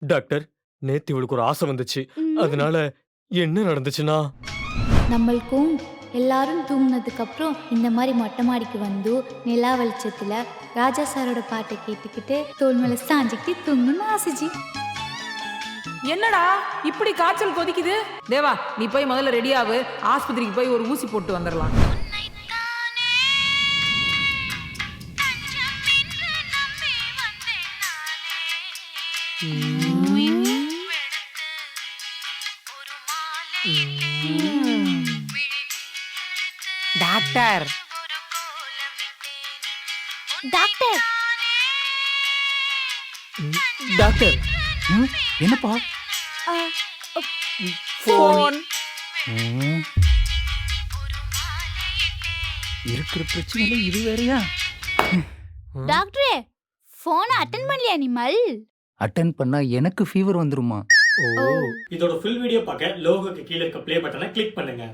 Doctor, நேத்து இவளுக்கு ஒரு ஆசை வந்துச்சு. அதனால என்ன நடந்துச்சுன்னா, நம்மளுக்கும் எல்லாரும் தூங்குனதுக்கு அப்புறம் இந்த மாதிரி மொட்டை மாடிக்கு வந்து நிலா வெளிச்சத்துல ராஜா சாரோட பாட்டை கேட்டுக்கிட்டு தோல் மேல சாஞ்சிக்கிட்டு தூங்கணும்னு ஆசைச்சு. என்னடா இப்படி காய்ச்சல் கொதிக்குது? தேவா, நீ போய் முதல்ல ரெடியாவு, ஆஸ்பத்திரிக்கு போய் ஒரு ஊசி போட்டு வந்துடலாம். டாக்டர் டாக்டர் டாக்டர் என்னப்பா? போன். இருக்கிற பிரச்சனையில இது வேறயா? டாக்டரே போனை அட்டன் பண்ணலையா நிமல்? அட்டென்ட் பண்ணா எனக்கு ஃபீவர் வந்துருமா? இதோட ஃபுல் வீடியோ பார்க்க லோகோக்கு கீழ இருக்க ப்ளே பட்டனை கிளிக் பண்ணுங்க.